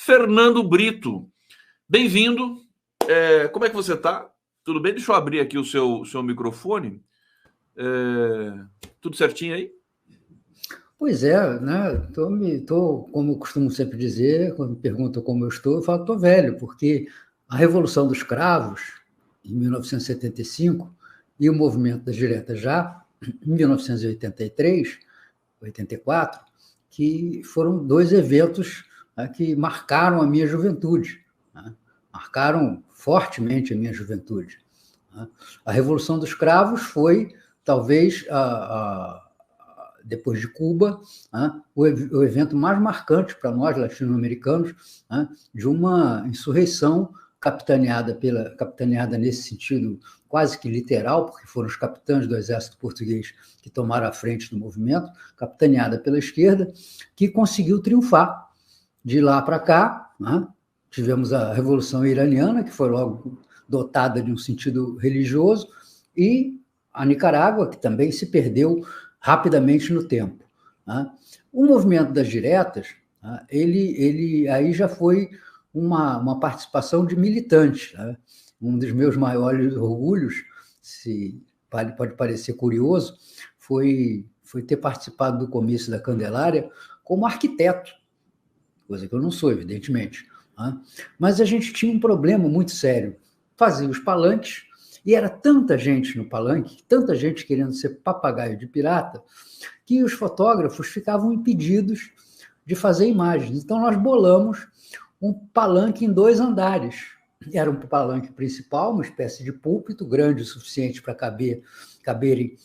Fernando Brito. Bem-vindo. Como é que você está? Tudo bem? Deixa eu abrir aqui o seu microfone. Tudo certinho aí? Pois é, né? Como eu costumo sempre dizer, quando me perguntam como eu estou, eu falo que estou velho, porque a Revolução dos Cravos, em 1975, e o Movimento das Diretas já, em 1983, 84, que foram dois eventos, né, que marcaram a minha juventude, né? Marcaram fortemente a minha juventude, né? A Revolução dos Cravos foi, talvez, depois de Cuba, né, o evento mais marcante para nós, latino-americanos, né, de uma insurreição capitaneada nesse sentido quase que literal, porque foram os capitães do exército português que tomaram a frente do movimento, capitaneada pela esquerda, que conseguiu triunfar. De lá para cá, né, tivemos a Revolução Iraniana, que foi logo dotada de um sentido religioso, e a Nicarágua, que também se perdeu rapidamente no tempo, né? O movimento das diretas, né, ele aí já foi uma participação de militantes, né? Um dos meus maiores orgulhos, pode parecer curioso, foi ter participado do comício da Candelária como arquiteto, coisa que eu não sou, evidentemente, né? Mas a gente tinha um problema muito sério. Fazia os palanques, e era tanta gente no palanque, tanta gente querendo ser papagaio de pirata, que os fotógrafos ficavam impedidos de fazer imagens. Então, nós bolamos um palanque em 2 andares. Era um palanque principal, uma espécie de púlpito grande o suficiente para caberem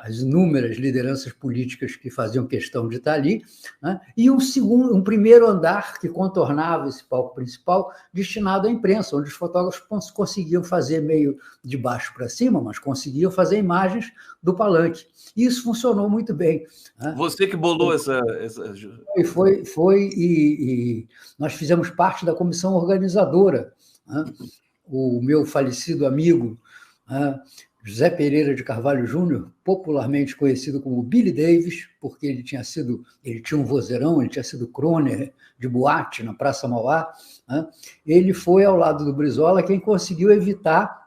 as inúmeras lideranças políticas que faziam questão de estar ali, né? E um primeiro andar que contornava esse palco principal, destinado à imprensa, onde os fotógrafos conseguiam fazer meio de baixo para cima, mas conseguiam fazer imagens do palanque. E isso funcionou muito bem, né? Você que bolou essa... E nós fizemos parte da comissão organizadora, né? O meu falecido amigo, né, José Pereira de Carvalho Júnior, popularmente conhecido como Billy Davis, porque ele tinha um vozeirão, ele tinha sido croner de boate na Praça Mauá, né? Ele foi ao lado do Brizola quem conseguiu evitar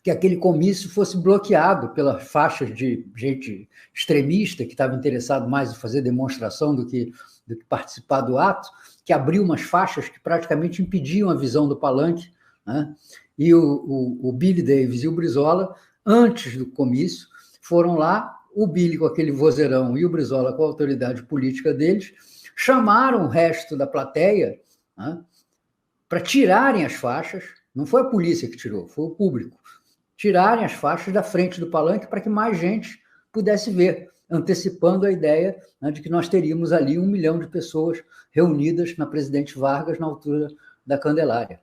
que aquele comício fosse bloqueado pelas faixas de gente extremista que estava interessado mais em fazer demonstração do que participar do ato, que abriu umas faixas que praticamente impediam a visão do palanque, né? E o Billy Davis e o Brizola, antes do comício, foram lá, o Billy com aquele vozeirão e o Brizola com a autoridade política deles, chamaram o resto da plateia, né, para tirarem as faixas. Não foi a polícia que tirou, foi o público. Tirarem as faixas da frente do palanque para que mais gente pudesse ver, antecipando a ideia, né, de que nós teríamos ali 1 milhão de pessoas reunidas na Presidente Vargas na altura da Candelária.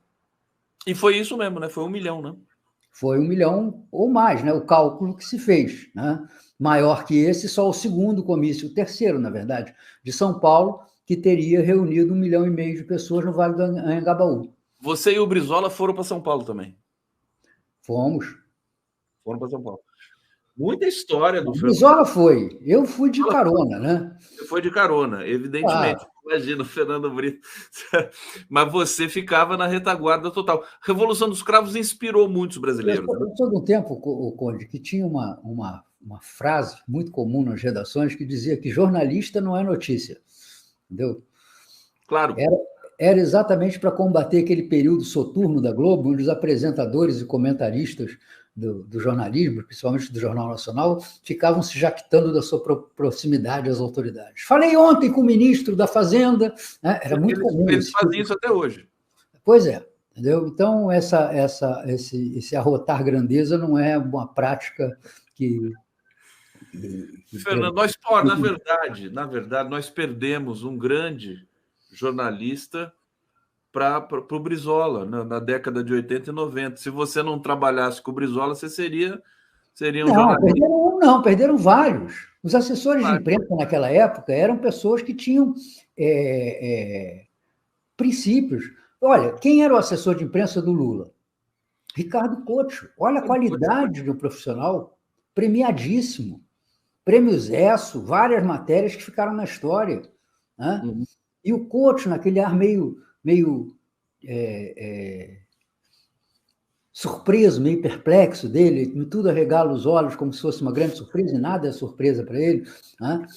E foi isso mesmo, né? Foi 1 milhão, né? Foi 1 milhão ou mais, né? O cálculo que se fez, né? Maior que esse, só o segundo comício, o terceiro, na verdade, de São Paulo, que teria reunido 1,5 milhão de pessoas no Vale do Anhangabaú. Você e o Brizola foram para São Paulo também? Fomos. Foram para São Paulo. Muita história do Fernando. Brizola foi. Eu fui de carona, né? Você foi de carona, evidentemente. Imagina o Fernando Brito. Mas você ficava na retaguarda total. Revolução dos Cravos inspirou muitos brasileiros. Eu sou de um tempo, Conde, que tinha uma frase muito comum nas redações que dizia que jornalista não é notícia. Entendeu? Claro. Era exatamente para combater aquele período soturno da Globo, onde os apresentadores e comentaristas do jornalismo, principalmente do Jornal Nacional, ficavam se jactando da sua proximidade às autoridades. Falei ontem com o ministro da Fazenda, né? Era muito comum. Eles fazem isso até hoje. Pois é, entendeu? Então, esse arrotar grandeza não é uma prática que... Fernando, na verdade, nós perdemos um grande jornalista para o Brizola, na década de 80 e 90. Se você não trabalhasse com o Brizola, você seria um jornalista. Perderam vários. Os assessores de imprensa naquela época eram pessoas que tinham princípios. Olha, quem era o assessor de imprensa do Lula? Ricardo Couto. Olha a qualidade do profissional, premiadíssimo. Prêmio Zesso, várias matérias que ficaram na história, né? E o Couto, naquele ar meio surpreso, meio perplexo dele, tudo arregala os olhos como se fosse uma grande surpresa, e nada é surpresa para ele, né?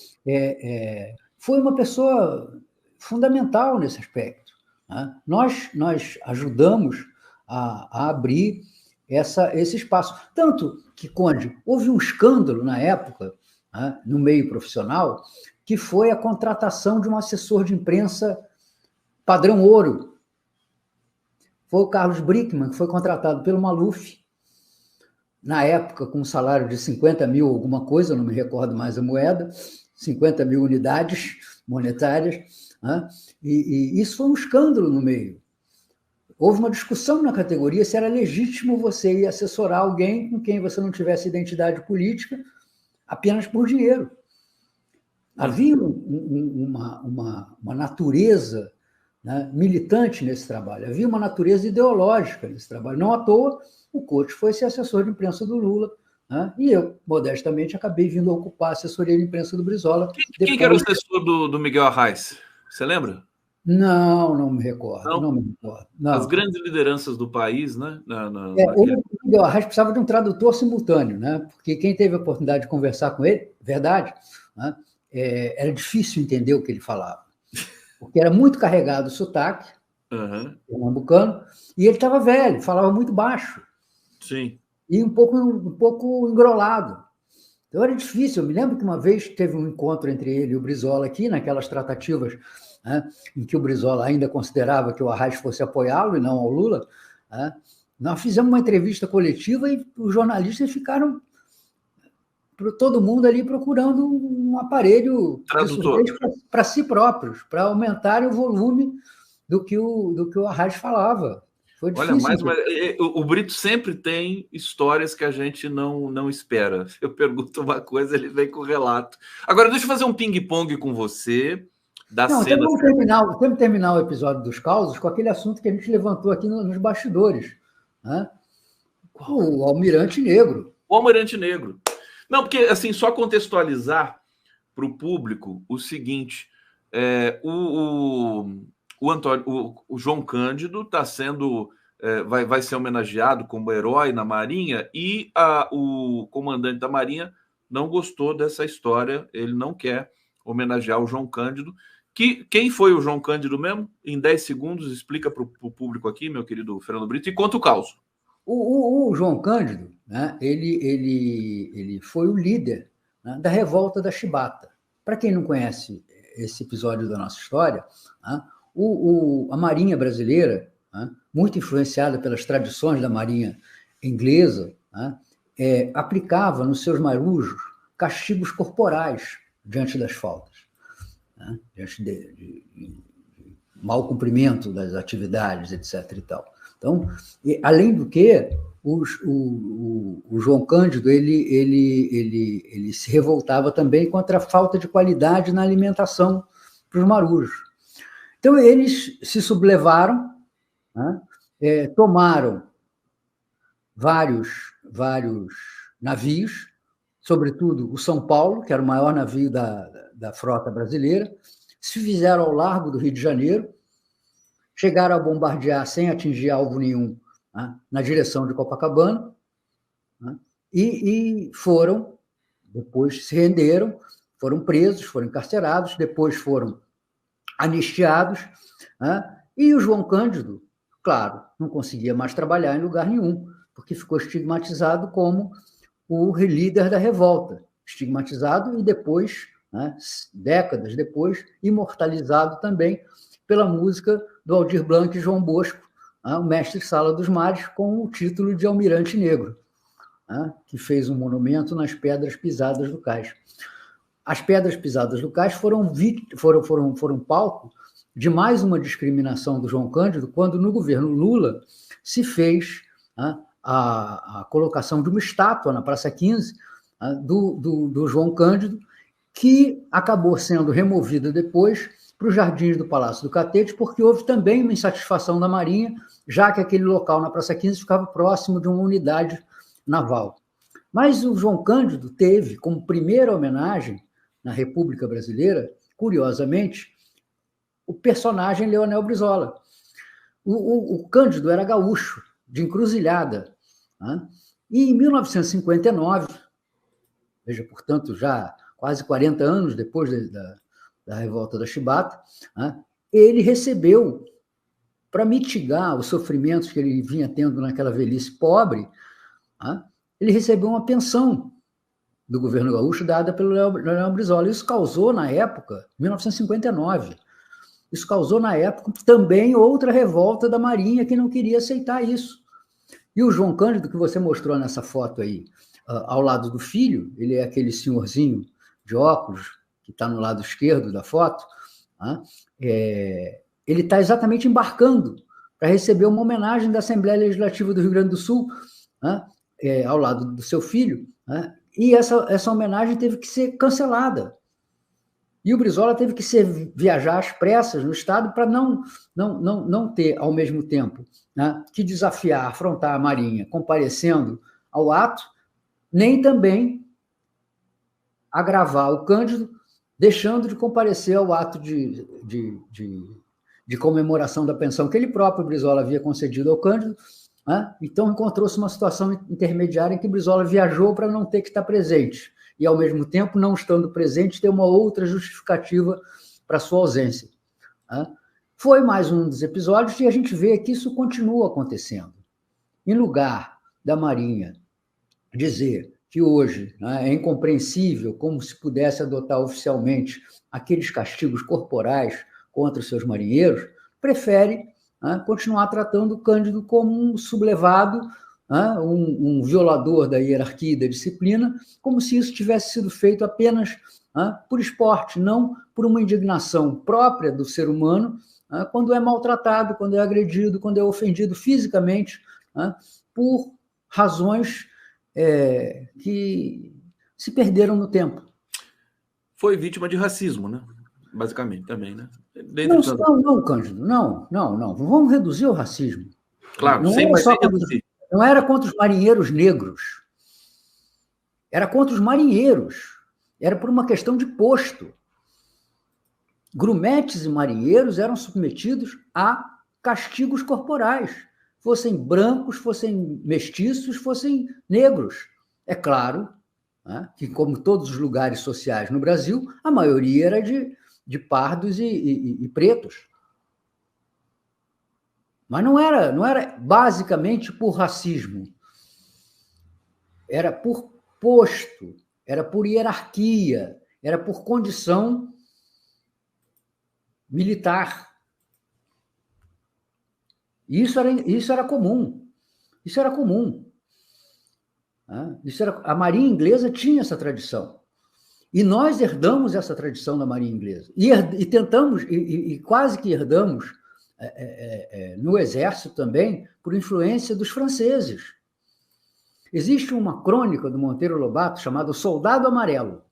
Foi uma pessoa fundamental nesse aspecto, né? Nós ajudamos a abrir esse espaço. Tanto que, Conde, houve um escândalo na época, né, no meio profissional, que foi a contratação de um assessor de imprensa padrão ouro. Foi o Carlos Brickman, que foi contratado pelo Maluf, na época com um salário de 50 mil alguma coisa, não me recordo mais a moeda, 50 mil unidades monetárias, né? E isso foi um escândalo no meio. Houve uma discussão na categoria se era legítimo você ir assessorar alguém com quem você não tivesse identidade política apenas por dinheiro. Havia uma natureza, né, militante nesse trabalho, havia uma natureza ideológica nesse trabalho. Não à toa, o Couto foi ser assessor de imprensa do Lula, né, e eu, modestamente, acabei vindo a ocupar a assessoria de imprensa do Brizola. Quem que era o assessor do Miguel Arraes? Você lembra? Não me recordo. Não me recordo. Não. As grandes lideranças do país, né? O Miguel Arraes precisava de um tradutor simultâneo, né? Porque quem teve a oportunidade de conversar com ele, verdade, né, era difícil entender o que ele falava, porque era muito carregado o sotaque pernambucano, e ele estava velho, falava muito baixo. Sim. E um pouco engrolado. Então era difícil. Eu me lembro que uma vez teve um encontro entre ele e o Brizola aqui, naquelas tratativas, né, em que o Brizola ainda considerava que o Arraes fosse apoiá-lo e não ao Lula, né. Nós fizemos uma entrevista coletiva e os jornalistas ficaram, todo mundo ali, procurando um aparelho para si próprios, para aumentarem o volume do que o Arraes falava. Foi difícil. Olha, mas o Brito sempre tem histórias que a gente não espera. Eu pergunto uma coisa, ele vem com o relato. Agora, deixa eu fazer um ping-pong com você. Temos que terminar o episódio dos causos com aquele assunto que a gente levantou aqui nos bastidores, né? O Almirante Negro. O Almirante Negro. Não, porque, assim, só contextualizar para o público o seguinte: o João Cândido está sendo, vai ser homenageado como herói na Marinha, e o comandante da Marinha não gostou dessa história, ele não quer homenagear o João Cândido. Quem foi o João Cândido mesmo? Em 10 segundos, explica para o público aqui, meu querido Fernando Brito, e conta o caos. O João Cândido, né, ele foi o líder, né, da revolta da Chibata. Para quem não conhece esse episódio da nossa história, né, a Marinha brasileira, né, muito influenciada pelas tradições da Marinha inglesa, né, aplicava nos seus marujos castigos corporais diante das faltas, né, diante de mau cumprimento das atividades, etc. e tal. Então, além do que, o João Cândido ele se revoltava também contra a falta de qualidade na alimentação para os marujos. Então, eles se sublevaram, né, tomaram vários navios, sobretudo o São Paulo, que era o maior navio da frota brasileira, se fizeram ao largo do Rio de Janeiro, chegaram a bombardear sem atingir alvo nenhum, né, na direção de Copacabana, né, e depois se renderam, foram presos, foram encarcerados, depois foram anistiados, né, e o João Cândido, claro, não conseguia mais trabalhar em lugar nenhum, porque ficou estigmatizado como o líder da revolta, estigmatizado e depois, né, décadas depois, imortalizado também pela música do Aldir Blanc e João Bosco, o mestre-sala dos mares, com o título de Almirante Negro, que fez um monumento nas Pedras Pisadas do Cais. As Pedras Pisadas do Cais foram palco de mais uma discriminação do João Cândido, quando no governo Lula se fez a colocação de uma estátua na Praça 15 do João Cândido, que acabou sendo removida depois para os jardins do Palácio do Catete, porque houve também uma insatisfação da Marinha, já que aquele local na Praça 15 ficava próximo de uma unidade naval. Mas o João Cândido teve, como primeira homenagem na República Brasileira, curiosamente, o personagem Leonel Brizola. O Cândido era gaúcho, de Encruzilhada. Né? E em 1959, veja, portanto, já quase 40 anos depois da revolta da Chibata, né? Ele recebeu, para mitigar os sofrimentos que ele vinha tendo naquela velhice pobre, né? Ele recebeu uma pensão do governo gaúcho dada pelo Leonel Brizola. Isso causou, na época, 1959, isso causou, na época, também outra revolta da Marinha que não queria aceitar isso. E o João Cândido, que você mostrou nessa foto aí, ao lado do filho, ele é aquele senhorzinho de óculos que está no lado esquerdo da foto, né? Ele está exatamente embarcando para receber uma homenagem da Assembleia Legislativa do Rio Grande do Sul, né? Ao lado do seu filho, né? E essa homenagem teve que ser cancelada. E o Brizola teve que viajar às pressas no Estado para não ter, ao mesmo tempo, né, que desafiar, afrontar a Marinha comparecendo ao ato, nem também agravar o Cândido, deixando de comparecer ao ato de comemoração da pensão que ele próprio, Brizola, havia concedido ao Cândido. Né? Então, encontrou-se uma situação intermediária em que Brizola viajou para não ter que estar presente e, ao mesmo tempo, não estando presente, ter uma outra justificativa para sua ausência. Né? Foi mais um dos episódios e a gente vê que isso continua acontecendo. Em lugar da Marinha dizer que hoje, né, é incompreensível como se pudesse adotar oficialmente aqueles castigos corporais contra os seus marinheiros, prefere, né, continuar tratando o Cândido como um sublevado, né, um violador da hierarquia e da disciplina, como se isso tivesse sido feito apenas, né, por esporte, não por uma indignação própria do ser humano, né, quando é maltratado, quando é agredido, quando é ofendido fisicamente, né, por razões que se perderam no tempo. Foi vítima de racismo, né? Basicamente, também, né? Não, Cândido, não. Vamos reduzir o racismo. Claro, não era contra os marinheiros negros. Era contra os marinheiros. Era por uma questão de posto. Grumetes e marinheiros eram submetidos a castigos corporais. Fossem brancos, fossem mestiços, fossem negros. É claro, né, que, como todos os lugares sociais no Brasil, a maioria era de pardos e pretos. Mas não era basicamente por racismo. Era por posto, era por hierarquia, era por condição militar. Isso era comum. Isso era comum. A Marinha Inglesa tinha essa tradição. E nós herdamos essa tradição da Marinha Inglesa. E tentamos, e quase que herdamos no Exército também, por influência dos franceses. Existe uma crônica do Monteiro Lobato chamada O Soldado Amarelo.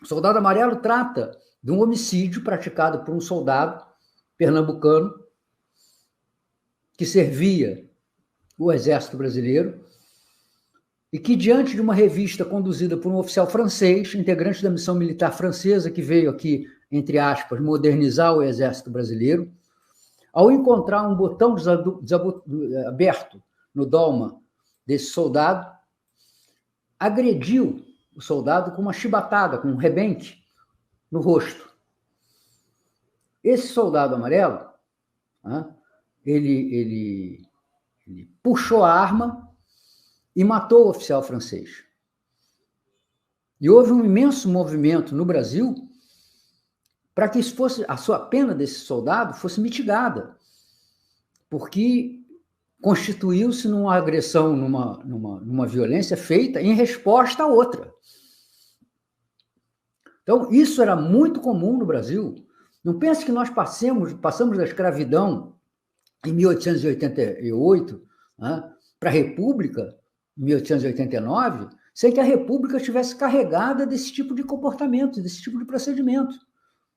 O Soldado Amarelo trata de um homicídio praticado por um soldado pernambucano que servia o Exército Brasileiro e que, diante de uma revista conduzida por um oficial francês, integrante da missão militar francesa, que veio aqui, entre aspas, modernizar o Exército Brasileiro, ao encontrar um botão aberto no dolma desse soldado, agrediu o soldado com uma chibatada, com um rebenque no rosto. Esse soldado amarelo, ele puxou a arma e matou o oficial francês. E houve um imenso movimento no Brasil para que isso fosse, a pena desse soldado fosse mitigada, porque constituiu-se numa agressão, numa violência feita em resposta a outra. Então, isso era muito comum no Brasil. Não pense que nós passamos da escravidão em 1888, né, para a República, em 1889, sem que a República estivesse carregada desse tipo de comportamento, desse tipo de procedimento.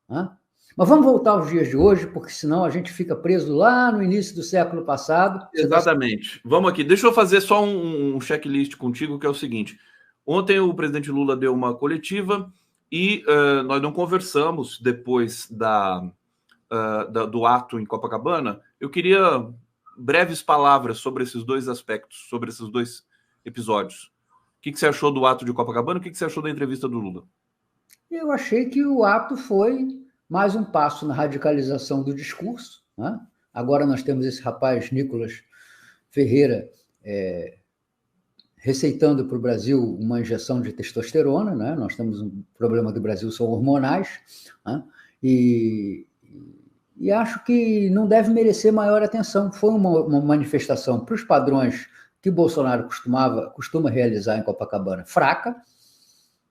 Né? Mas vamos voltar aos dias de hoje, porque senão a gente fica preso lá no início do século passado. Exatamente. Vamos aqui. Deixa eu fazer só um checklist contigo, que é o seguinte. Ontem o presidente Lula deu uma coletiva E nós não conversamos depois do ato em Copacabana. Eu queria breves palavras sobre esses dois aspectos, sobre esses dois episódios. O que você achou do ato de Copacabana? O que você achou da entrevista do Lula? Eu achei que o ato foi mais um passo na radicalização do discurso, né? Agora nós temos esse rapaz, Nicolas Ferreira, receitando para o Brasil uma injeção de testosterona, né? Nós temos um problema do Brasil, são hormonais, né? E acho que não deve merecer maior atenção. Foi uma manifestação para os padrões que Bolsonaro costuma realizar em Copacabana, fraca,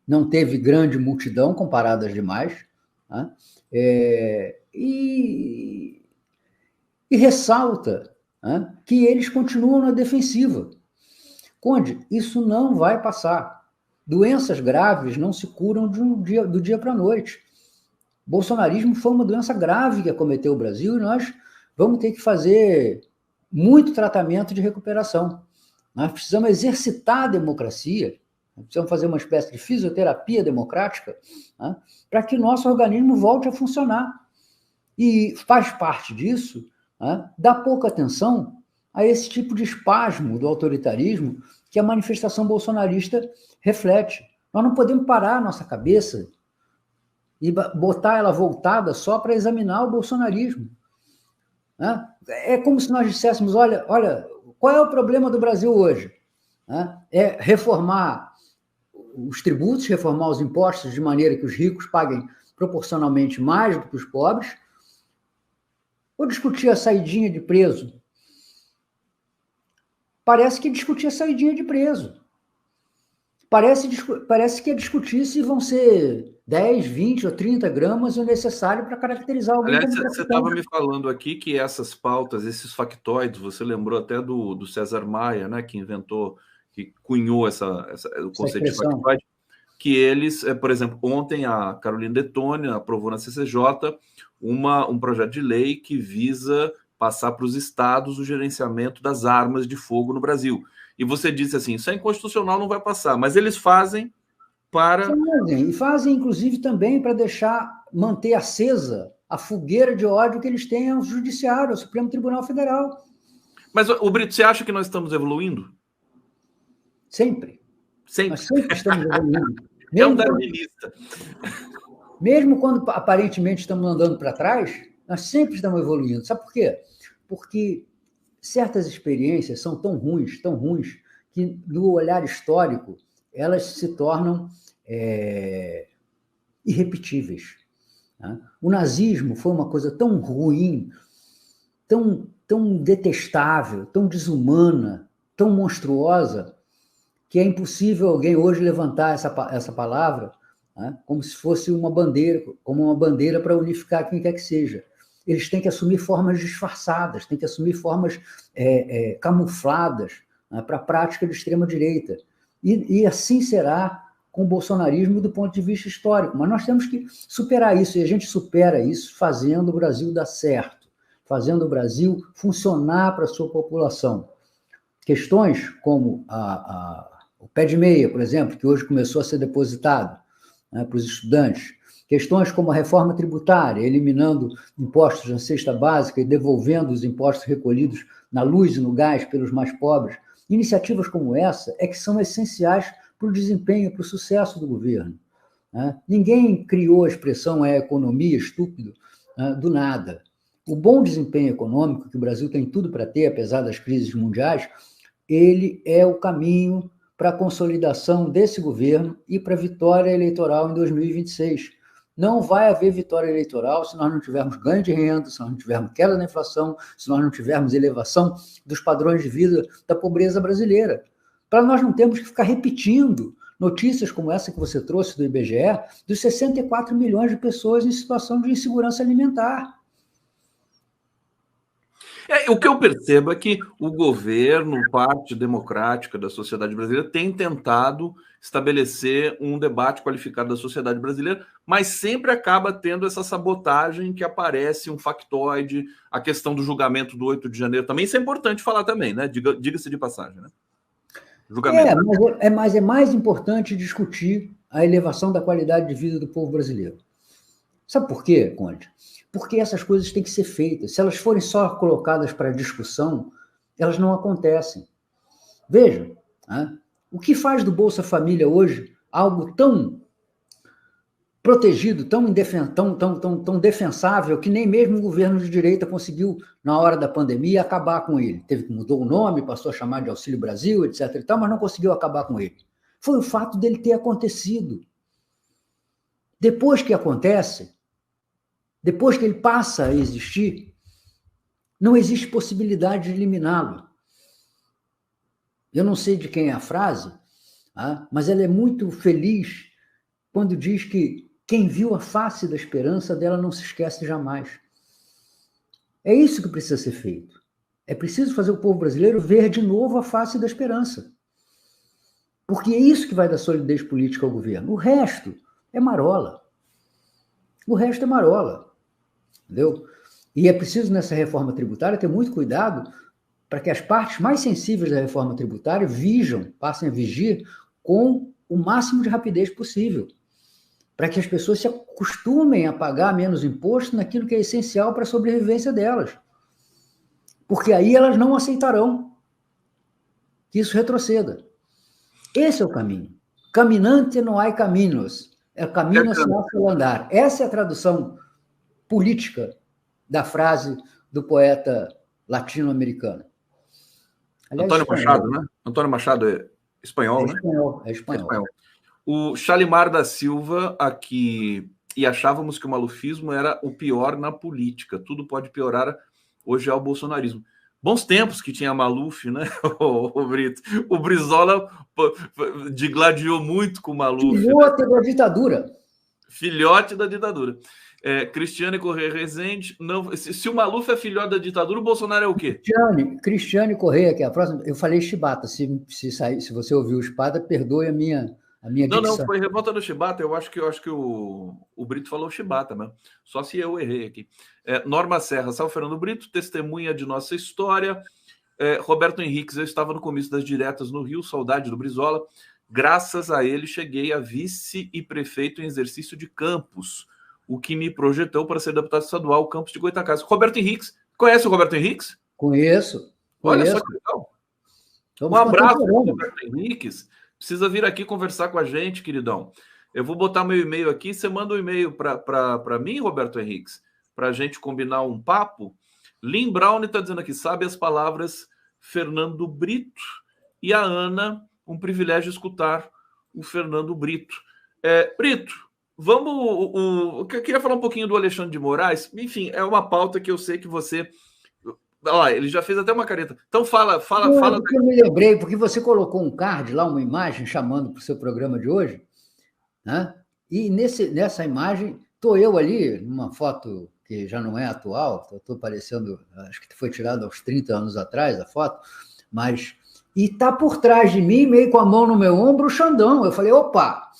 não teve grande multidão comparada às demais, né? E ressalta, né, que eles continuam na defensiva. Conde, isso não vai passar. Doenças graves não se curam do dia para a noite. Bolsonarismo foi uma doença grave que acometeu o Brasil e nós vamos ter que fazer muito tratamento de recuperação. Nós precisamos exercitar a democracia, precisamos fazer uma espécie de fisioterapia democrática, né, para que o nosso organismo volte a funcionar. E faz parte disso, né, dar pouca atenção a esse tipo de espasmo do autoritarismo que a manifestação bolsonarista reflete. Nós não podemos parar a nossa cabeça e botar ela voltada só para examinar o bolsonarismo, né? É como se nós disséssemos, olha, qual é o problema do Brasil hoje? É reformar os tributos, reformar os impostos de maneira que os ricos paguem proporcionalmente mais do que os pobres, ou discutir a saidinha de preso? Parece que discutir a saidinha de preso. Parece que é discutir se vão ser 10, 20 ou 30 gramas o necessário para caracterizar alguém. Aliás, você estava me falando aqui que essas pautas, esses factoides, você lembrou até do César Maia, né, que inventou, que cunhou o conceito de factoide, que eles, por exemplo, ontem a Carolina Detoni aprovou na CCJ um projeto de lei que visa passar para os estados o gerenciamento das armas de fogo no Brasil. E você disse assim, isso é inconstitucional, não vai passar. Mas eles fazem para... Fazem, inclusive, também para manter acesa a fogueira de ódio que eles têm ao Judiciário, ao Supremo Tribunal Federal. Mas, Brito, você acha que nós estamos evoluindo? Sempre. Nós sempre estamos evoluindo. É um darwinista. Mesmo quando aparentemente estamos andando para trás, nós sempre estamos evoluindo. Sabe por quê? Porque certas experiências são tão ruins, que no olhar histórico elas se tornam irrepetíveis. Né? O nazismo foi uma coisa tão ruim, tão detestável, tão desumana, tão monstruosa, que é impossível alguém hoje levantar essa palavra, né, como se fosse uma bandeira para unificar quem quer que seja. Eles têm que assumir formas disfarçadas, têm que assumir formas camufladas, né, para a prática de extrema-direita. E assim será com o bolsonarismo do ponto de vista histórico. Mas nós temos que superar isso, e a gente supera isso fazendo o Brasil dar certo, fazendo o Brasil funcionar para a sua população. Questões como o pé de meia, por exemplo, que hoje começou a ser depositado, né, para os estudantes. Questões como a reforma tributária, eliminando impostos na cesta básica e devolvendo os impostos recolhidos na luz e no gás pelos mais pobres. Iniciativas como essa é que são essenciais para o desempenho, para o sucesso do governo. Né? Ninguém criou a expressão economia estúpido, né, do nada. O bom desempenho econômico, que o Brasil tem tudo para ter, apesar das crises mundiais, ele é o caminho para a consolidação desse governo e para a vitória eleitoral em 2026. Não vai haver vitória eleitoral se nós não tivermos ganho de renda, se nós não tivermos queda da inflação, se nós não tivermos elevação dos padrões de vida da pobreza brasileira. Para nós não termos que ficar repetindo notícias como essa que você trouxe do IBGE, dos 64 milhões de pessoas em situação de insegurança alimentar. O que eu percebo é que o governo, parte democrática da sociedade brasileira, tem tentado estabelecer um debate qualificado da sociedade brasileira, mas sempre acaba tendo essa sabotagem que aparece um factoide, a questão do julgamento do 8 de janeiro também. Isso é importante falar também, né? Diga-se de passagem, né? Mas é mais importante discutir a elevação da qualidade de vida do povo brasileiro. Sabe por quê, Conde? Porque essas coisas têm que ser feitas. Se elas forem só colocadas para discussão, elas não acontecem. Veja, né? O que faz do Bolsa Família hoje algo tão protegido, tão defensável, que nem mesmo o governo de direita conseguiu, na hora da pandemia, acabar com ele. Teve que mudar o nome, passou a chamar de Auxílio Brasil, etc. e tal, mas não conseguiu acabar com ele. Foi o fato dele ter acontecido. Depois que acontece, depois que ele passa a existir, não existe possibilidade de eliminá-lo. Eu não sei de quem é a frase, mas ela é muito feliz quando diz que quem viu a face da esperança dela não se esquece jamais. É isso que precisa ser feito. É preciso fazer o povo brasileiro ver de novo a face da esperança. Porque é isso que vai dar solidez política ao governo. O resto é marola. O resto é marola. Entendeu? E é preciso, nessa reforma tributária, ter muito cuidado para que as partes mais sensíveis da reforma tributária passem a vigir com o máximo de rapidez possível, para que as pessoas se acostumem a pagar menos imposto naquilo que é essencial para a sobrevivência delas. Porque aí elas não aceitarão que isso retroceda. Esse é o caminho. Caminante não há caminhos. É caminho se não andar. Essa é a tradução política da frase do poeta latino-americano. Aliás, Antônio Machado, né? Antônio Machado é espanhol, né? É espanhol. O Chalimar da Silva aqui, e achávamos que o malufismo era o pior na política. Tudo pode piorar, hoje é o bolsonarismo. Bons tempos que tinha Maluf, né, o Brito? O Brizola digladiou muito com o Maluf. Filhote da ditadura. Filhote da ditadura. Cristiane Correia Rezende. Não, se o Maluf é filhote da ditadura, o Bolsonaro é o quê? Cristiane Correia, que é a próxima. Eu falei Chibata. Se você ouviu o Chibata, perdoe a minha dicção. Não, foi revolta do Chibata. Eu acho que o Brito falou Chibata mesmo. Só se eu errei aqui. Norma Serra, salve Fernando Brito, testemunha de nossa história. Roberto Henriques, eu estava no comício das diretas no Rio, saudade do Brizola. Graças a ele, cheguei a vice e prefeito em exercício de Campos, o que me projetou para ser deputado estadual, Campos de Goytacazes. Roberto Henriques, conhece o Roberto Henriques? Conheço. Olha só que legal. Um abraço, Roberto Henriques. Precisa vir aqui conversar com a gente, queridão. Eu vou botar meu e-mail aqui. Você manda um e-mail para mim, Roberto Henriques, para a gente combinar um papo. Lynn Brown está dizendo aqui, sabe as palavras Fernando Brito. E a Ana, um privilégio escutar o Fernando Brito. Brito, eu queria falar um pouquinho do Alexandre de Moraes. Enfim, é uma pauta que eu sei que você... ele já fez até uma careta. Então fala. Eu me lembrei, porque você colocou um card lá, uma imagem chamando para o seu programa de hoje, né? E nessa imagem, estou eu ali, numa foto que já não é atual, estou parecendo, acho que foi tirada há uns 30 anos atrás a foto, mas... E está por trás de mim, meio com a mão no meu ombro, o Xandão. Eu falei, opa,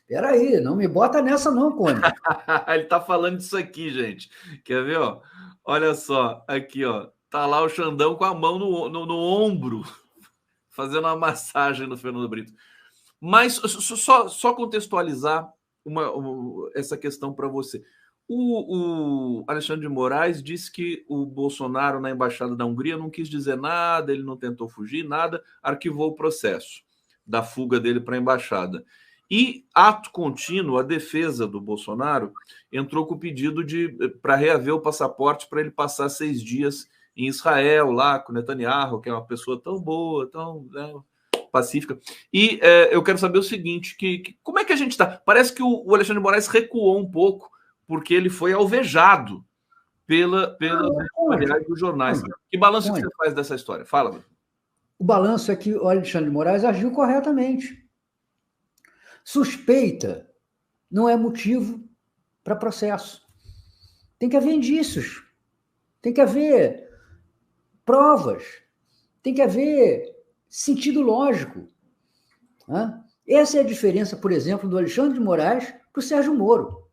peraí, não me bota nessa não, Conde. Ele está falando disso aqui, gente. Quer ver, ó? Olha só, aqui, ó. Tá lá o Xandão com a mão no ombro, fazendo uma massagem no Fernando Brito. Mas só contextualizar essa questão para você. O Alexandre de Moraes disse que o Bolsonaro, na Embaixada da Hungria, não quis dizer nada, ele não tentou fugir, nada, arquivou o processo da fuga dele para a Embaixada. E, ato contínuo, a defesa do Bolsonaro entrou com o pedido para reaver o passaporte para ele passar 6 dias em Israel, lá com Netanyahu, que é uma pessoa tão boa, tão pacífica. E eu quero saber o seguinte, como é que a gente está? Parece que o Alexandre de Moraes recuou um pouco, porque ele foi alvejado pelos editoriais dos jornais. Que balanço que você faz dessa história? Fala. O balanço é que o Alexandre de Moraes agiu corretamente. Suspeita não é motivo para processo. Tem que haver indícios, tem que haver provas, tem que haver sentido lógico. Né? Essa é a diferença, por exemplo, do Alexandre de Moraes para o Sérgio Moro.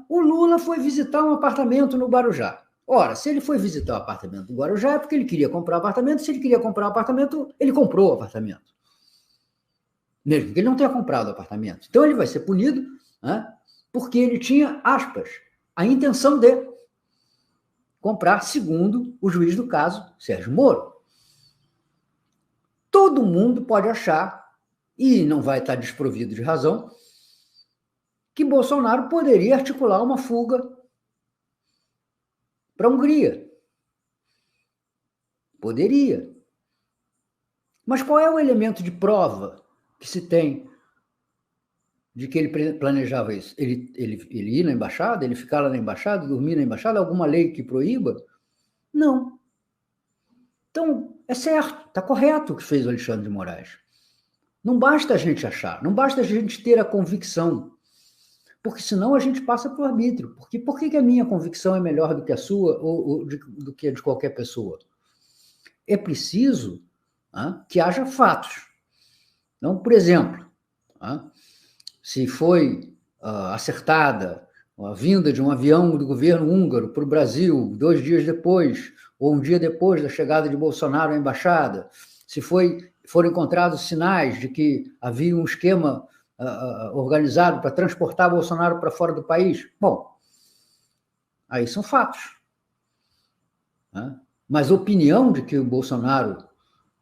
O Lula foi visitar um apartamento no Guarujá. Ora, se ele foi visitar o apartamento do Guarujá é porque ele queria comprar o apartamento. Se ele queria comprar o apartamento, ele comprou o apartamento. mesmo que ele não tenha comprado o apartamento. Então, ele vai ser punido, né, porque ele tinha, aspas, a intenção de comprar, segundo o juiz do caso, Sérgio Moro. Todo mundo pode achar, e não vai estar desprovido de razão, que Bolsonaro poderia articular uma fuga para a Hungria. Poderia. Mas qual é o elemento de prova que se tem de que ele planejava isso? Ele ir na embaixada? Ele ficar lá na embaixada? Dormir na embaixada? Alguma lei que proíba? Não. Então, é certo, está correto o que fez o Alexandre de Moraes. Não basta a gente achar, não basta a gente ter a convicção, porque senão a gente passa para o arbítrio. Porque por que a minha convicção é melhor do que a sua ou do que a de qualquer pessoa? É preciso que haja fatos. Então, por exemplo, se foi acertada a vinda de um avião do governo húngaro para o Brasil 2 dias depois, ou um dia depois da chegada de Bolsonaro à embaixada, se foram encontrados sinais de que havia um esquema organizado para transportar Bolsonaro para fora do país, bom, aí são fatos. Mas a opinião de que o Bolsonaro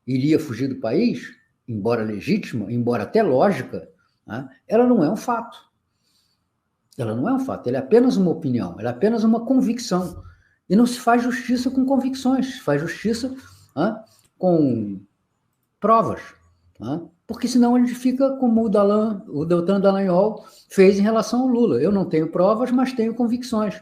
iria fugir do país, embora legítima, embora até lógica, ela não é um fato. Ela não é um fato, ela é apenas uma opinião, ela é apenas uma convicção. E não se faz justiça com convicções, se faz justiça com provas. Porque senão a gente fica como o Deltan Dallagnol fez em relação ao Lula. Eu não tenho provas, mas tenho convicções.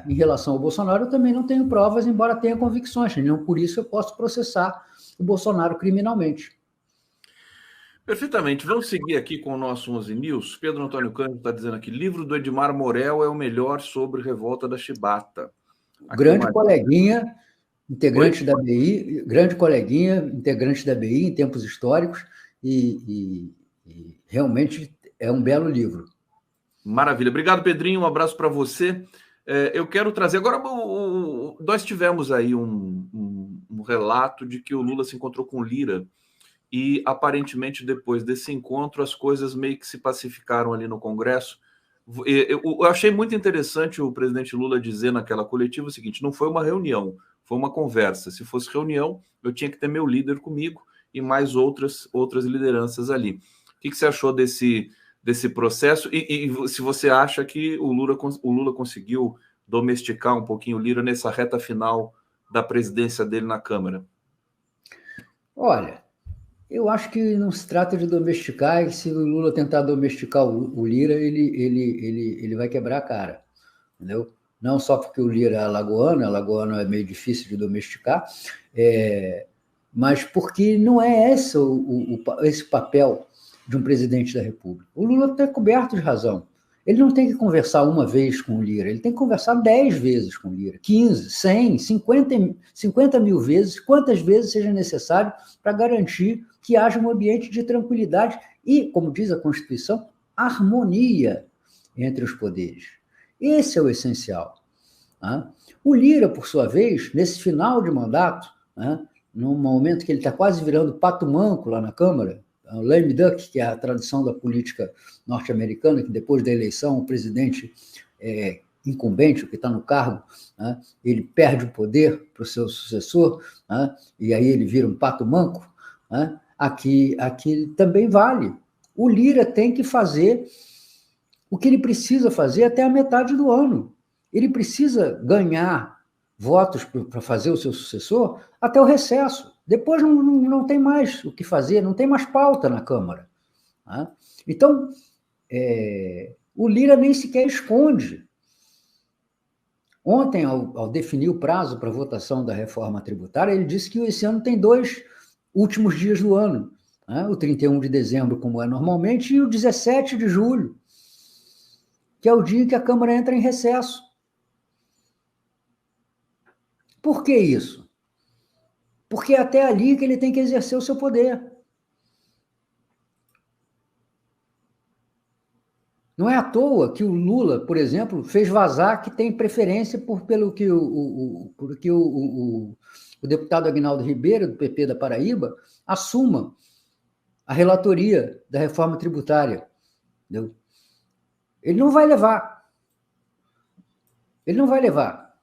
Em relação ao Bolsonaro, eu também não tenho provas, embora tenha convicções. Não por isso eu posso processar o Bolsonaro criminalmente. Perfeitamente. Vamos seguir aqui com o nosso 11 News. Pedro Antônio Cândido está dizendo aqui, livro do Edmar Morel é o melhor sobre revolta da Chibata. Grande coleguinha, integrante da BI, grande coleguinha, integrante da BI em tempos históricos, e realmente é um belo livro. Maravilha. Obrigado, Pedrinho. Um abraço para você. Eu quero trazer... Agora, nós tivemos aí um relato de que o Lula se encontrou com Lira e, aparentemente, depois desse encontro, as coisas meio que se pacificaram ali no Congresso. Eu achei muito interessante o presidente Lula dizer naquela coletiva o seguinte, não foi uma reunião, foi uma conversa. Se fosse reunião, eu tinha que ter meu líder comigo e mais outras lideranças ali. O que você achou desse processo? E se você acha que o Lula conseguiu domesticar um pouquinho o Lira nessa reta final da presidência dele na Câmara? Olha, eu acho que não se trata de domesticar, e se o Lula tentar domesticar o Lira, ele vai quebrar a cara, entendeu? Não só porque o Lira é alagoano é meio difícil de domesticar, mas porque não é esse papel de um presidente da República. O Lula está coberto de razão. Ele não tem que conversar uma vez com o Lira, ele tem que conversar 10 vezes com o Lira, 15, 100, 50 mil vezes, quantas vezes seja necessário para garantir que haja um ambiente de tranquilidade e, como diz a Constituição, harmonia entre os poderes. Esse é o essencial. O Lira, por sua vez, nesse final de mandato, num momento que ele está quase virando pato manco lá na Câmara, o lame duck, que é a tradição da política norte-americana, que depois da eleição o presidente incumbente, o que está no cargo, ele perde o poder para o seu sucessor, e aí ele vira um pato manco. Aqui também vale. O Lira tem que fazer o que ele precisa fazer até a metade do ano. Ele precisa ganhar votos para fazer o seu sucessor até o recesso. Depois não tem mais o que fazer, não tem mais pauta na Câmara. Então, o Lira nem sequer esconde. Ontem, ao definir o prazo para a votação da reforma tributária, ele disse que esse ano tem 2 últimos dias do ano, o 31 de dezembro, como é normalmente, e o 17 de julho, que é o dia em que a Câmara entra em recesso. Por que isso? Porque é até ali que ele tem que exercer o seu poder. Não é à toa que o Lula, por exemplo, fez vazar que tem preferência pelo que o deputado Aguinaldo Ribeiro, do PP da Paraíba, assuma a relatoria da reforma tributária. Entendeu? Ele não vai levar. Ele não vai levar.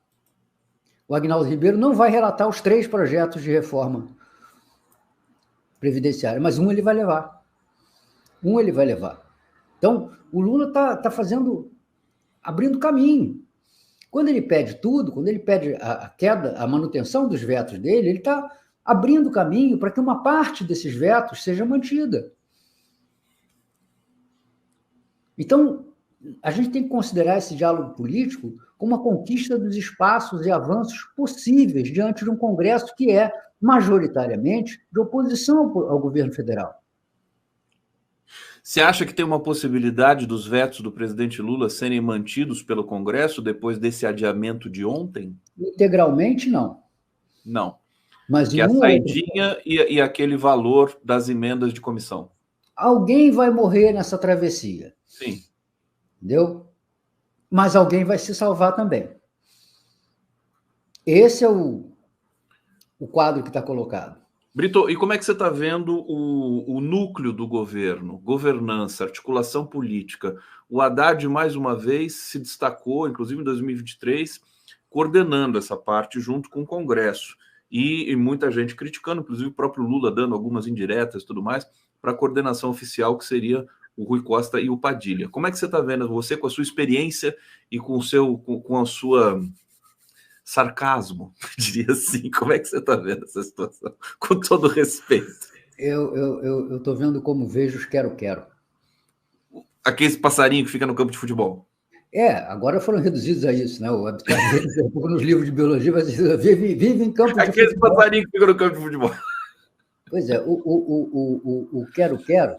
O Agnaldo Ribeiro não vai relatar os 3 projetos de reforma previdenciária, mas um ele vai levar. Um ele vai levar. Então, o Lula está fazendo, abrindo caminho. Quando ele pede tudo, quando ele pede a queda, a manutenção dos vetos dele, ele está abrindo caminho para que uma parte desses vetos seja mantida. Então, a gente tem que considerar esse diálogo político como uma conquista dos espaços e avanços possíveis diante de um Congresso que é majoritariamente de oposição ao governo federal. Você acha que tem uma possibilidade dos vetos do presidente Lula serem mantidos pelo Congresso depois desse adiamento de ontem? Integralmente, não. Não. Mas que a saidinha e aquele valor das emendas de comissão. Alguém vai morrer nessa travessia. Sim. Entendeu? Mas alguém vai se salvar também. Esse é o quadro que está colocado. Brito, e como é que você está vendo o núcleo do governo, governança, articulação política? O Haddad, mais uma vez, se destacou, inclusive em 2023, coordenando essa parte junto com o Congresso. E muita gente criticando, inclusive o próprio Lula dando algumas indiretas e tudo mais, para a coordenação oficial, que seria o Rui Costa e o Padilha. Como é que você está vendo, você com a sua experiência e com a sua sarcasmo, diria assim, como é que você está vendo essa situação? Com todo respeito. Eu estou vendo como vejo os quero-quero. Aquele passarinho que fica no campo de futebol. Agora foram reduzidos a isso, né? O habitat deles é um pouco nos livros de biologia, mas vive em campo de futebol. Aquele passarinho que fica no campo de futebol. Pois é, o quero-quero,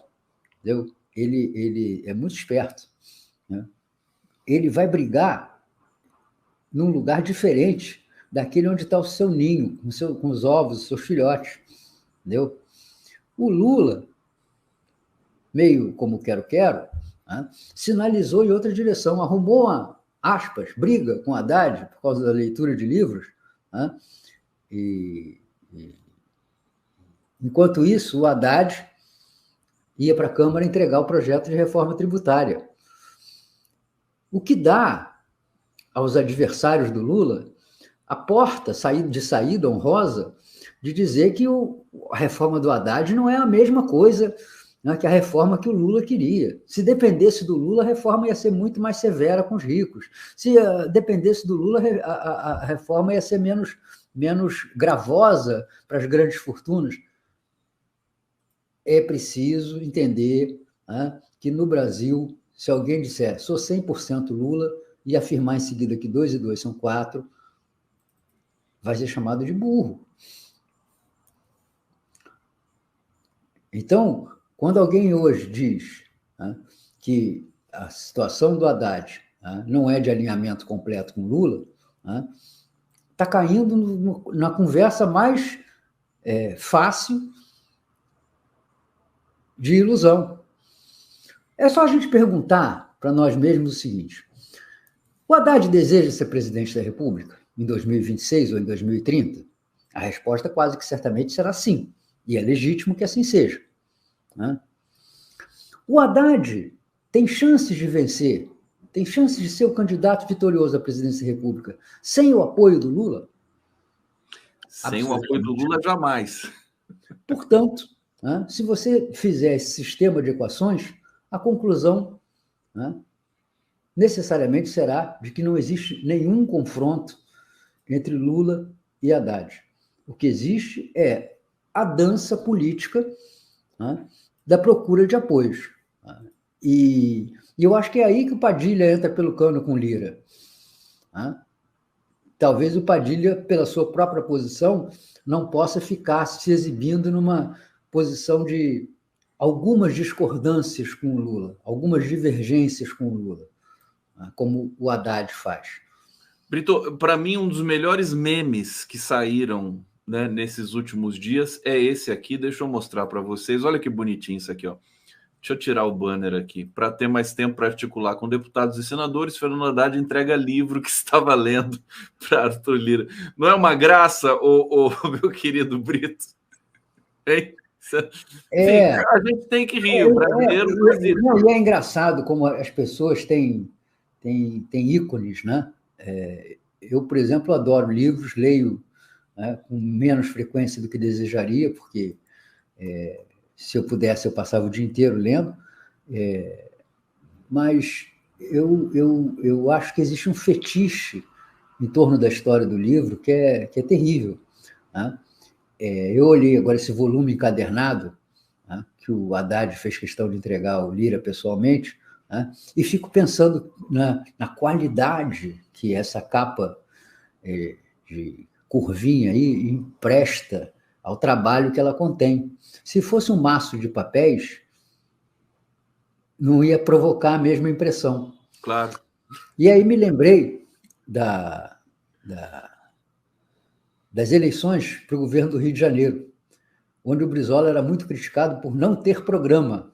ele é muito esperto, né? Ele vai brigar num lugar diferente daquele onde está o seu ninho, com os ovos, os seus filhotes, entendeu? O Lula, meio como quero-quero, né, sinalizou em outra direção, arrumou uma, aspas, briga com Haddad por causa da leitura de livros, né, enquanto isso, o Haddad ia para a Câmara entregar o projeto de reforma tributária. O que dá aos adversários do Lula a porta de saída honrosa de dizer que a reforma do Haddad não é a mesma coisa, né, que a reforma que o Lula queria. Se dependesse do Lula, a reforma ia ser muito mais severa com os ricos. Se dependesse do Lula, a reforma ia ser menos gravosa para as grandes fortunas. É preciso entender, né, que no Brasil, se alguém disser sou 100% Lula e afirmar em seguida que 2 e 2 são 4, vai ser chamado de burro. Então, quando alguém hoje diz, né, que a situação do Haddad, né, não é de alinhamento completo com Lula, está caindo na conversa mais fácil de ilusão. É só a gente perguntar para nós mesmos o seguinte: o Haddad deseja ser presidente da República em 2026 ou em 2030? A resposta quase que certamente será sim, e é legítimo que assim seja, né? O Haddad tem chances de vencer, tem chances de ser o candidato vitorioso à presidência da República sem o apoio do Lula? Sem o apoio do Lula, jamais. Portanto, né, se você fizer esse sistema de equações, a conclusão, né, necessariamente será de que não existe nenhum confronto entre Lula e Haddad. O que existe é a dança política, né, da procura de apoios. E eu acho que é aí que o Padilha entra pelo cano com Lira, né? Talvez o Padilha, pela sua própria posição, não possa ficar se exibindo numa posição de algumas discordâncias com o Lula, algumas divergências com o Lula, como o Haddad faz. Brito, para mim, um dos melhores memes que saíram, né, nesses últimos dias é esse aqui. Deixa eu mostrar para vocês. Olha que bonitinho isso aqui, ó. Deixa eu tirar o banner aqui. Para ter mais tempo para articular com deputados e senadores, Fernando Haddad entrega livro que estava lendo para Arthur Lira. Não é uma graça, meu querido Brito? Hein? Enfim, a gente tem que rir, o brasileiro faz isso. Não, e é engraçado como as pessoas têm ícones, né? Eu, por exemplo, adoro livros, leio, né, com menos frequência do que desejaria, porque se eu pudesse, eu passava o dia inteiro lendo, mas eu acho que existe um fetiche em torno da história do livro que é terrível, né? Eu olhei agora esse volume encadernado, né, que o Haddad fez questão de entregar ao Lira pessoalmente, né, e fico pensando na qualidade que essa capa de curvinha aí empresta ao trabalho que ela contém. Se fosse um maço de papéis, não ia provocar a mesma impressão. Claro. E aí me lembrei das eleições para o governo do Rio de Janeiro, onde o Brizola era muito criticado por não ter programa.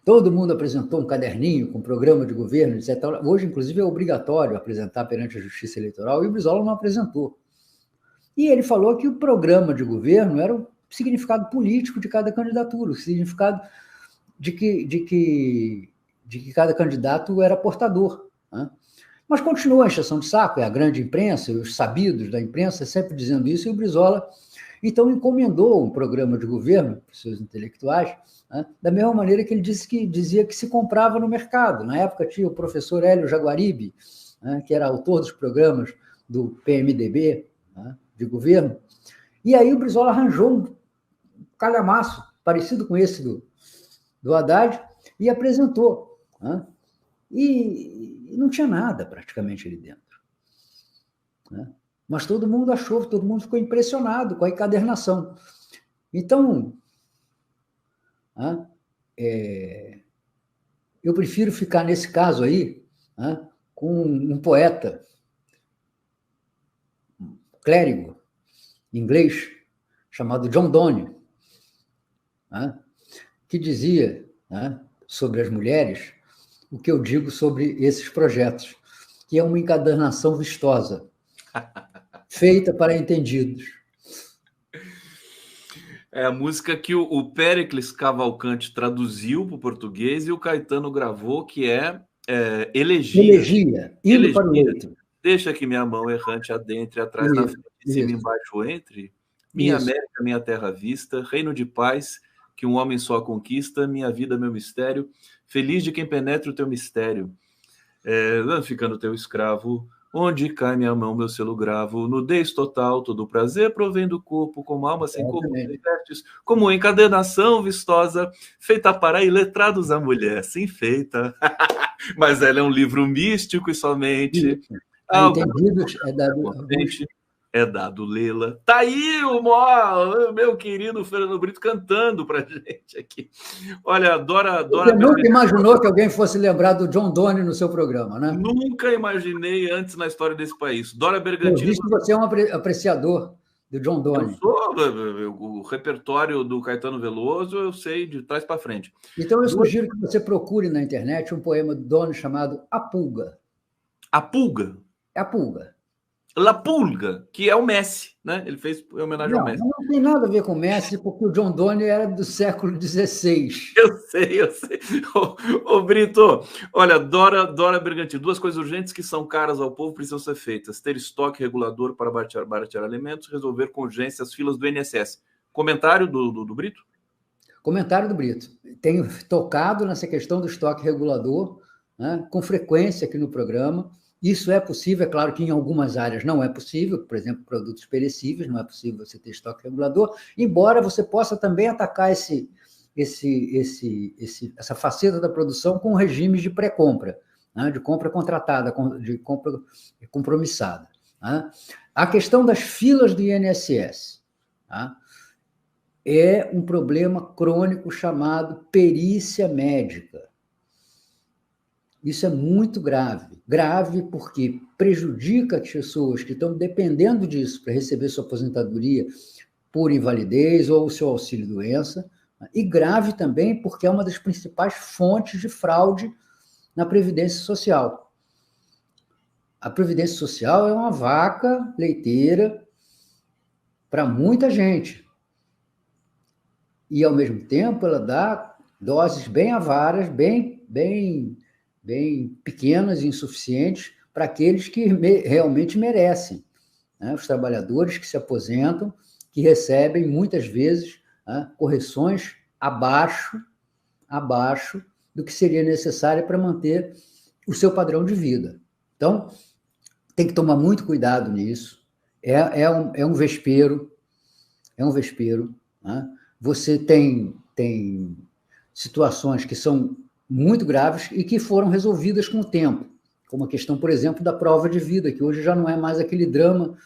Todo mundo apresentou um caderninho com programa de governo, etc. Hoje, inclusive, é obrigatório apresentar perante a Justiça Eleitoral, e o Brizola não apresentou. E ele falou que o programa de governo era o significado político de cada candidatura, o significado de que cada candidato era portador, né? Mas continua a encheção de saco, é a grande imprensa, os sabidos da imprensa sempre dizendo isso, e o Brizola, então, encomendou um programa de governo para os seus intelectuais, né, da mesma maneira que ele dizia que se comprava no mercado. Na época tinha o professor Hélio Jaguaribe, né, que era autor dos programas do PMDB, né, de governo, e aí o Brizola arranjou um calhamaço parecido com esse do Haddad e apresentou, né, e não tinha nada praticamente ali dentro, né? Mas todo mundo ficou impressionado com a encadernação. Então, eu prefiro ficar nesse caso aí, né, com um poeta, um clérigo inglês, chamado John Donne, né, que dizia, né, sobre as mulheres o que eu digo sobre esses projetos, que é uma encadernação vistosa, feita para entendidos. É a música que o Péricles Cavalcante traduziu para o português e o Caetano gravou, que é Elegia. Elegia, indo para o leito. Deixa que minha mão errante adentre, atrás, na frente, em cima, embaixo, entre. Minha América, minha terra vista, reino de paz, que um homem só conquista, minha vida, meu mistério, feliz de quem penetra o teu mistério. Ficando teu escravo, onde cai minha mão, meu selo gravo, nudez total, todo prazer provém do corpo, como alma sem corpo, sem vestes, como encadenação vistosa, feita para iletrados a mulher, sim feita. Mas ela é um livro místico e somente... Entendidos é dado lê-la. Tá aí o meu querido Fernando Brito cantando pra gente aqui. Olha, Dora... Você nunca imaginou que alguém fosse lembrar do John Donne no seu programa, né? Nunca imaginei antes na história desse país. Dora Bergantini... Eu vi que você é um apreciador do John Donne. Eu sou. O repertório do Caetano Veloso eu sei de trás para frente. Então eu sugiro que você procure na internet um poema do Donne chamado A Pulga. A Pulga? É a Pulga. La Pulga, que é o Messi, né? Ele fez em homenagem ao Messi. Não tem nada a ver com o Messi, porque o John Donne era do século XVI. Eu sei. Ô, Brito, olha, Dora Bergantini, duas coisas urgentes que são caras ao povo precisam ser feitas: ter estoque regulador para baratear alimentos, resolver com urgência as filas do INSS. Comentário do Brito? Comentário do Brito. Tenho tocado nessa questão do estoque regulador, né, com frequência aqui no programa. Isso é possível, é claro que em algumas áreas não é possível, por exemplo, produtos perecíveis, não é possível você ter estoque regulador, embora você possa também atacar essa faceta da produção com regimes de pré-compra, né, de compra contratada, de compra compromissada, né. A questão das filas do INSS, tá, é um problema crônico chamado perícia médica. Isso é muito grave. Grave porque prejudica as pessoas que estão dependendo disso para receber sua aposentadoria por invalidez ou o seu auxílio-doença. E grave também porque é uma das principais fontes de fraude na Previdência Social. A Previdência Social é uma vaca leiteira para muita gente. e, ao mesmo tempo, ela dá doses bem avaras, bem pequenas e insuficientes para aqueles que realmente merecem, né? Os trabalhadores que se aposentam, que recebem, muitas vezes, né, correções abaixo do que seria necessário para manter o seu padrão de vida. Então, tem que tomar muito cuidado nisso. É um vespeiro, né? Você tem situações que são muito graves e que foram resolvidas com o tempo, como a questão, por exemplo, da prova de vida, que hoje já não é mais aquele drama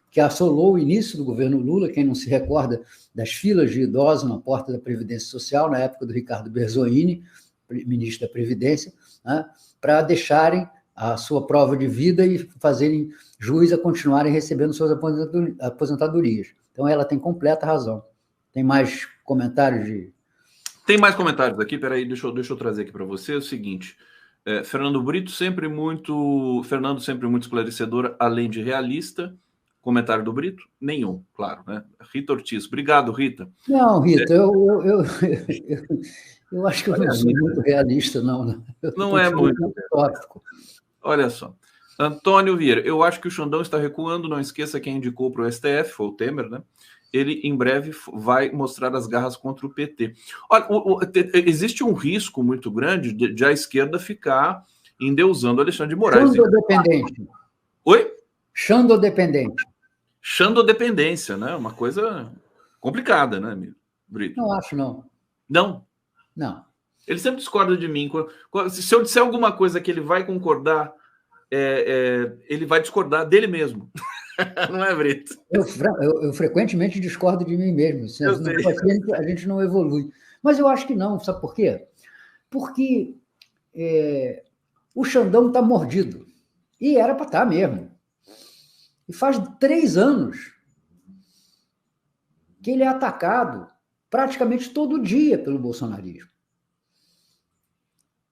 que assolou o início do governo Lula. Quem não se recorda das filas de idosos na porta da Previdência Social, na época do Ricardo Berzolini, ministro da Previdência, né, para deixarem a sua prova de vida e fazerem jus a continuarem recebendo suas aposentadorias. Então, ela tem completa razão. Tem mais comentários? Tem mais comentários aqui, peraí, deixa eu trazer aqui para você o seguinte. Fernando sempre muito esclarecedor, além de realista. Comentário do Brito? Nenhum, claro, né? Rita Ortiz. Obrigado, Rita. Não, Rita, eu acho que eu não sou muito realista, não. Não é muito tópico. Olha só. Antônio Vieira, eu acho que o Xandão está recuando, não esqueça quem indicou para o STF, foi o Temer, né? Ele, em breve, vai mostrar as garras contra o PT. Olha, existe um risco muito grande de a esquerda ficar endeusando Alexandre de Moraes. Xandodependente. Oi? Xandodependente. Xandodependência, né? Uma coisa complicada, né, Brito? Não acho, não. Não? Não. Ele sempre discorda de mim. Se eu disser alguma coisa que ele vai concordar, ele vai discordar dele mesmo. Não é, Brito? Eu frequentemente discordo de mim mesmo. Se não for assim, a gente não evolui. Mas eu acho que não. Sabe por quê? Porque o Xandão está mordido. E era para estar mesmo. E faz 3 anos que ele é atacado praticamente todo dia pelo bolsonarismo.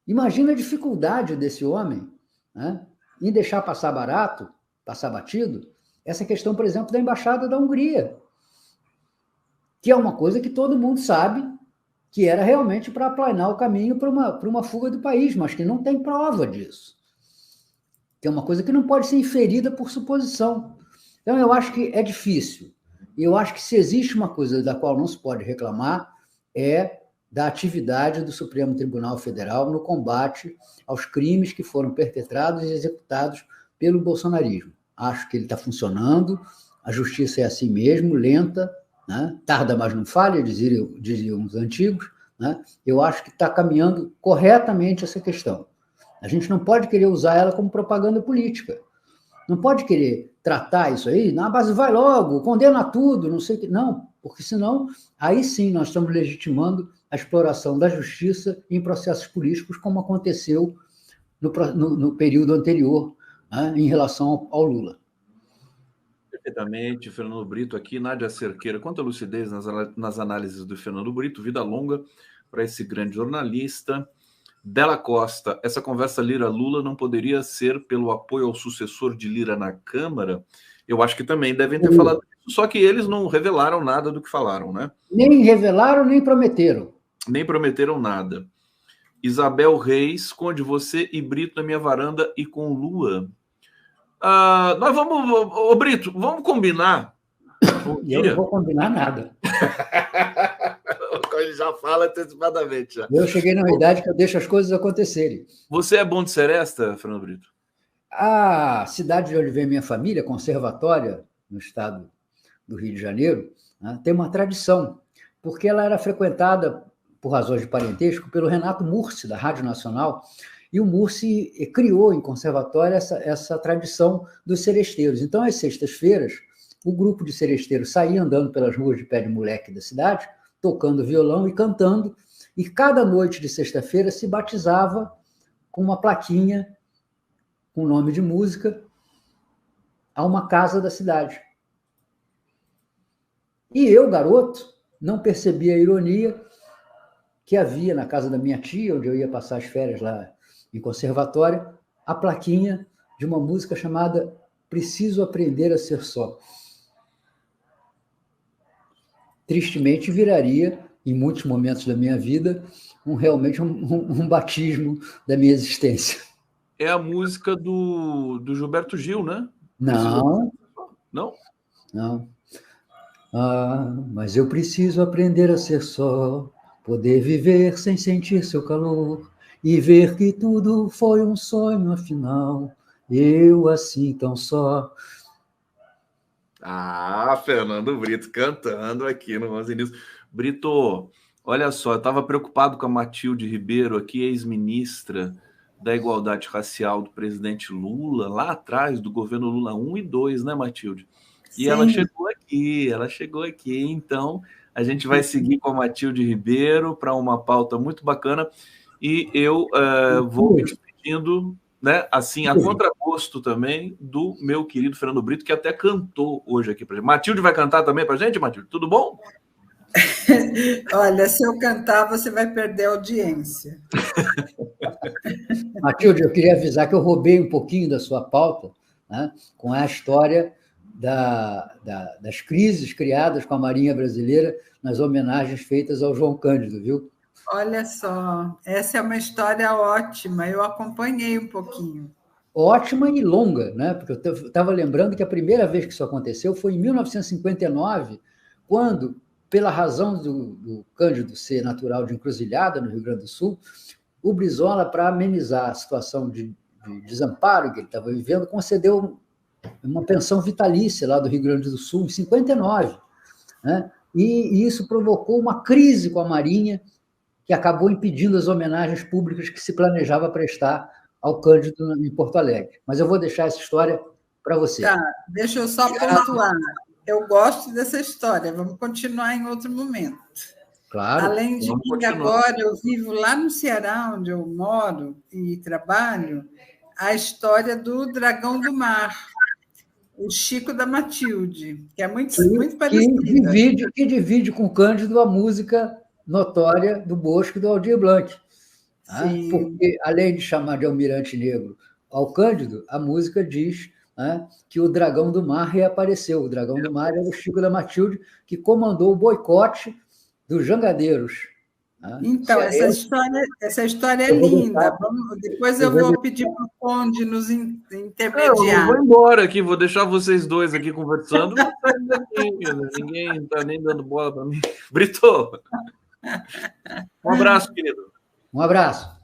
Imagina a dificuldade desse homem, né, em deixar passar barato, passar batido, essa questão, por exemplo, da Embaixada da Hungria, que é uma coisa que todo mundo sabe que era realmente para aplanar o caminho para uma fuga do país, mas que não tem prova disso. Que é uma coisa que não pode ser inferida por suposição. Então, eu acho que é difícil. E eu acho que se existe uma coisa da qual não se pode reclamar, é da atividade do Supremo Tribunal Federal no combate aos crimes que foram perpetrados e executados pelo bolsonarismo. Acho que ele está funcionando, a justiça é assim mesmo, lenta, né? Tarda, mas não falha, diziam os antigos, né? Eu acho que está caminhando corretamente essa questão. A gente não pode querer usar ela como propaganda política. Não pode querer tratar isso aí, na base, vai logo, condena tudo, não sei o que. Não, porque senão, aí sim nós estamos legitimando a exploração da justiça em processos políticos, como aconteceu no período anterior, né, em relação ao Lula. Perfeitamente, Fernando Brito aqui, Nádia Cerqueira, quanta lucidez nas análises do Fernando Brito, vida longa para esse grande jornalista. Della Costa, essa conversa Lira-Lula não poderia ser pelo apoio ao sucessor de Lira na Câmara? Eu acho que também devem ter falado isso, só que eles não revelaram nada do que falaram, né? Nem revelaram, nem prometeram. Nem prometeram nada. Isabel Reis, esconde você e Brito na minha varanda e com Lua. Nós vamos, ô Brito, vamos combinar. Eu não vou combinar nada. Ele já fala antecipadamente. Já. Eu cheguei na idade que eu deixo as coisas acontecerem. Você é bom de seresta, Fernando Brito? A cidade de onde vem minha família, Conservatória, no estado do Rio de Janeiro, né, tem uma tradição, porque ela era frequentada, por razões de parentesco, pelo Renato Mursi, da Rádio Nacional, e o Mursi criou em Conservatória essa tradição dos seresteiros. Então, às sextas-feiras, o grupo de seresteiros saía andando pelas ruas de pé de moleque da cidade, tocando violão e cantando, e cada noite de sexta-feira se batizava com uma plaquinha com nome de música a uma casa da cidade. E eu, garoto, não percebia a ironia que havia na casa da minha tia, onde eu ia passar as férias lá em Conservatória, a plaquinha de uma música chamada Preciso Aprender a Ser Só. Tristemente, viraria em muitos momentos da minha vida, realmente um batismo da minha existência. É a música do Gilberto Gil, né? Não. Não? Não. Mas eu preciso aprender a ser só, poder viver sem sentir seu calor e ver que tudo foi um sonho afinal, eu assim tão só. Fernando Brito cantando aqui no 11 News. Brito, olha só, eu estava preocupado com a Matilde Ribeiro aqui, ex-ministra da Igualdade Racial do presidente Lula, lá atrás, do governo Lula 1 e 2, né, Matilde? E ela chegou aqui, então a gente vai seguir com a Matilde Ribeiro para uma pauta muito bacana e eu vou me despedindo, né? Assim, a contragosto também do meu querido Fernando Brito, que até cantou hoje aqui para gente. Matilde vai cantar também para gente, Matilde? Tudo bom? Olha, se eu cantar, você vai perder a audiência. Matilde, eu queria avisar que eu roubei um pouquinho da sua pauta, né, com a história das crises criadas com a Marinha Brasileira nas homenagens feitas ao João Cândido, viu? Olha só, essa é uma história ótima, eu acompanhei um pouquinho. Ótima e longa, né? Porque eu estava lembrando que a primeira vez que isso aconteceu foi em 1959, quando, pela razão do Cândido ser natural de Encruzilhada, no Rio Grande do Sul, o Brizola, para amenizar a situação de desamparo que ele estava vivendo, concedeu uma pensão vitalícia lá do Rio Grande do Sul, em 59. Né? E isso provocou uma crise com a Marinha, que acabou impedindo as homenagens públicas que se planejava prestar ao Cândido em Porto Alegre. Mas eu vou deixar essa história para você. Tá, deixa eu só pontuar. Eu gosto dessa história, vamos continuar em outro momento. Claro. Além de que agora eu vivo lá no Ceará, onde eu moro e trabalho, a história do Dragão do Mar, o Chico da Matilde, que é muito parecida. Que divide com o Cândido a música notória do Bosco e do Aldir Blanc. Né? Porque, além de chamar de Almirante Negro ao Cândido, a música diz, né, que o Dragão do Mar reapareceu. O Dragão do Mar era o Chico da Matilde, que comandou o boicote dos jangadeiros. Né? Então, essa história é linda. Depois eu vou pedir para o Conde nos intermediar. Eu vou embora aqui, vou deixar vocês dois aqui conversando. Ninguém está nem dando bola para mim. Brito, um abraço, querido. Um abraço.